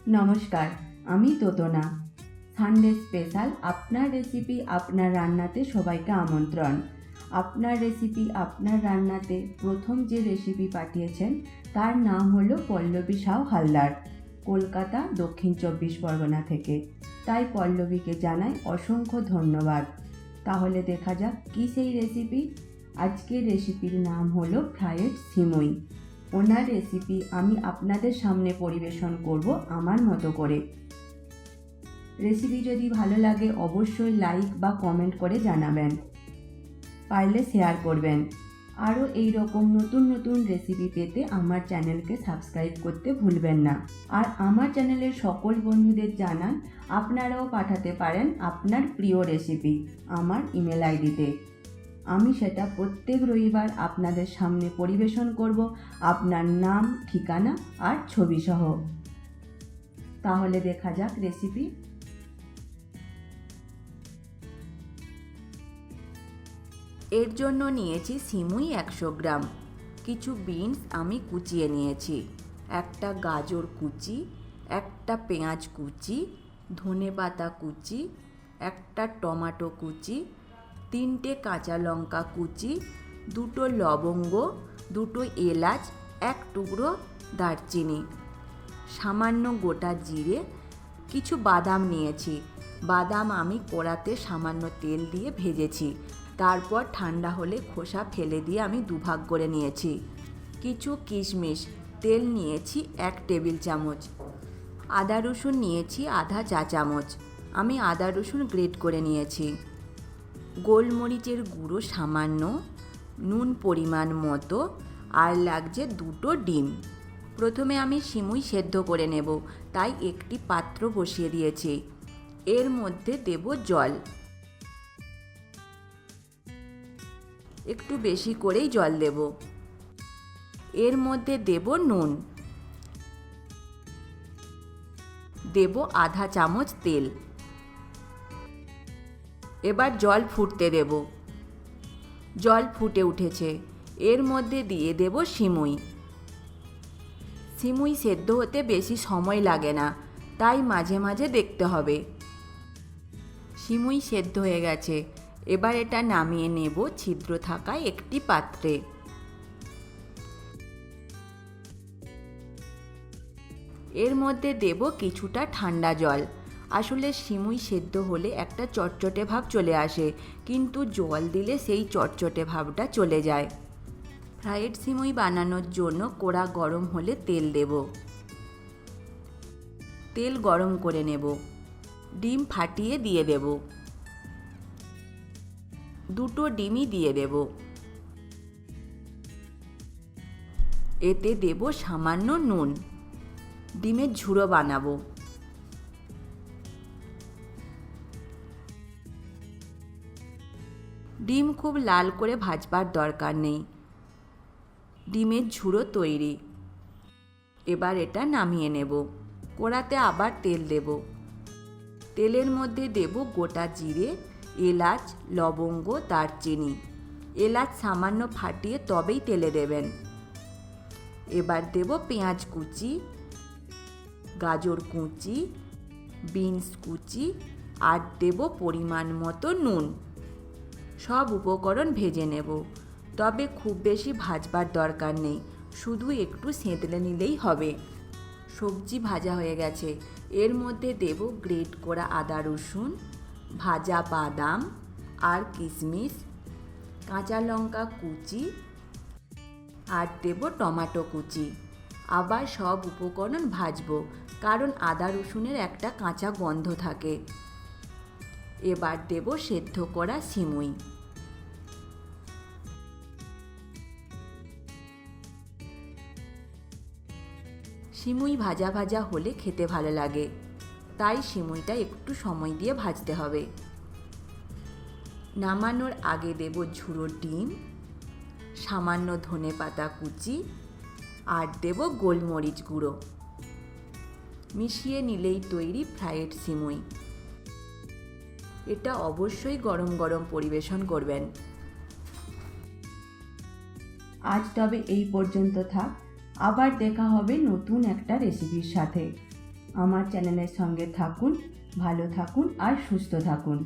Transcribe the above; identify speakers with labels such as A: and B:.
A: নমস্কার, আমি তোতনা। Sunday special আপনার রেসিপি আপনার রান্নাতে সবাইকে আমন্ত্রণ। আপনার রেসিপি আপনার রান্নাতে প্রথম যে রেসিপি পাঠিয়েছেন তার নাম হলো পল্লবী সাউ হালদার, কলকাতা, দক্ষিণ 24 পরগনা থেকে। তাই পল্লবীকে জানাই অসংখ্য ধন্যবাদ। তাহলে দেখা যাক কী সেই রেসিপি। আজকের রেসিপির নাম হলো ফ্রায়েড সিমুই। ওনার রেসিপি আমি আপনাদের সামনে পরিবেশন করব আমার মতো করে। রেসিপি যদি ভালো লাগে অবশ্যই লাইক বা কমেন্ট করে জানাবেন, পারলে শেয়ার করবেন। আরও এই রকম নতুন নতুন রেসিপি পেতে আমার চ্যানেলকে সাবস্ক্রাইব করতে ভুলবেন না। আর আমার চ্যানেলের সকল বন্ধুদের জানান আপনারাও পাঠাতে পারেন আপনার প্রিয় রেসিপি আমার ইমেল আইডিতে। আমি সেটা প্রত্যেক রবিবার আপনাদের সামনে পরিবেশন করব, আপনার নাম, ঠিকানা আর ছবি সহ। তাহলে দেখা যাক রেসিপি। এর জন্য নিয়েছি সিমুই 100 গ্রাম, কিছু বিনস আমি কুচিয়ে নিয়েছি, একটা গাজর কুচি, একটা পেঁয়াজ কুচি, ধনেপাতা কুচি, একটা টমেটো কুচি, 3টে কাঁচা লঙ্কা কুচি, 2টো লবঙ্গ, 2টো এলাচ, 1 টুকরো দারচিনি, সামান্য গোটা জিরে, কিছু বাদাম নিয়েছি। বাদাম আমি কড়াতে সামান্য তেল দিয়ে ভেজেছি, তারপর ঠান্ডা হলে খোসা ফেলে দিয়ে আমি দুভাগ করে নিয়েছি। কিছু কিশমিশ, তেল নিয়েছি 1 টেবিল চামচ, আদা রসুন নিয়েছি আধা চা চামচ, আমি আদা রসুন গ্রেট করে নিয়েছি, গোলমরিচের গুঁড়ো সামান্য, নুন পরিমাণ মতো, আর লাগছে 2টো ডিম। প্রথমে আমি সিমুই সেদ্ধ করে নেব, তাই একটি পাত্র বসিয়ে দিয়েছি। এর মধ্যে দেব জল, একটু বেশি করেই জল দেব। এর মধ্যে দেব নুন, দেব আধা চামচ তেল। এবার জল ফুটতে দেব। জল ফুটে উঠেছে, এর মধ্যে দিয়ে দেব সিমুই। সিমুই সেদ্ধ হতে বেশি সময় লাগে না, তাই মাঝে মাঝে দেখতে হবে। সিমুই সেদ্ধ হয়ে গেছে, এবার এটা নামিয়ে নেব ছিদ্র থাকা একটি পাত্রে। এর মধ্যে দেব কিছুটা ঠান্ডা জল। আসলে সিমুই সেদ্ধ হলে একটা চটচটে ভাব চলে আসে, কিন্তু জল দিলে সেই চটচটে ভাবটা চলে যায়। ফ্রায়েড সিমুই বানানোর জন্য কড়া গরম হলে তেল দেব। তেল গরম করে নেব, ডিম ফাটিয়ে দিয়ে দেব। 2টো ডিমই দিয়ে দেব। এতে দেব সামান্য নুন। ডিমের ঝুড়ো বানাবো। ডিম খুব লাল করে ভাজবার দরকার নেই, ডিমের ঝুড়ো তৈরি। এবার এটা নামিয়ে নেব। কড়াতে আবার তেল দেব। তেলের মধ্যে দেব গোটা জিরে, এলাচ, লবঙ্গ, দারচিনি। এলাচ সামান্য ফাটিয়ে তবেই তেলে দেবেন। এবার দেব পেঁয়াজ কুচি, গাজর কুচি, বিনস কুচি, আর দেব পরিমাণ মতো নুন। সব উপকরণ ভেজে নেব, তবে খুব বেশি ভাজবার দরকার নেই, শুধু একটু সেঁতলে নিলেই হবে। সবজি ভাজা হয়ে গেছে, এর মধ্যে দেব গ্রেট করা আদা রসুন, ভাজা বাদাম আর কিশমিশ, কাঁচা লঙ্কা কুচি, আর দেব টমেটো কুচি। আবার সব উপকরণ ভাজবো, কারণ আদা রসুনের একটা কাঁচা গন্ধ থাকে। এবার দেব সেদ্ধ করা সিমুই। সিমুই ভাজা ভাজা হলে খেতে ভালো লাগে, তাই সিমুইটা একটু সময় দিয়ে ভাজতে হবে। নামানোর আগে দেব ঝুড়ো ডিম, সামান্য ধনেপাতা কুচি, আর দেব গোলমরিচ গুঁড়ো। মিশিয়ে নিলেই তৈরি ফ্রায়েড সিমুই। এটা অবশ্যই গরম গরম পরিবেশন করবেন। আজ তবে এই পর্যন্ত থাক, আবার দেখা হবে নতুন একটা রেসিপির সাথে। আমার চ্যানেলের সঙ্গে থাকুন, ভালো থাকুন আর সুস্থ থাকুন।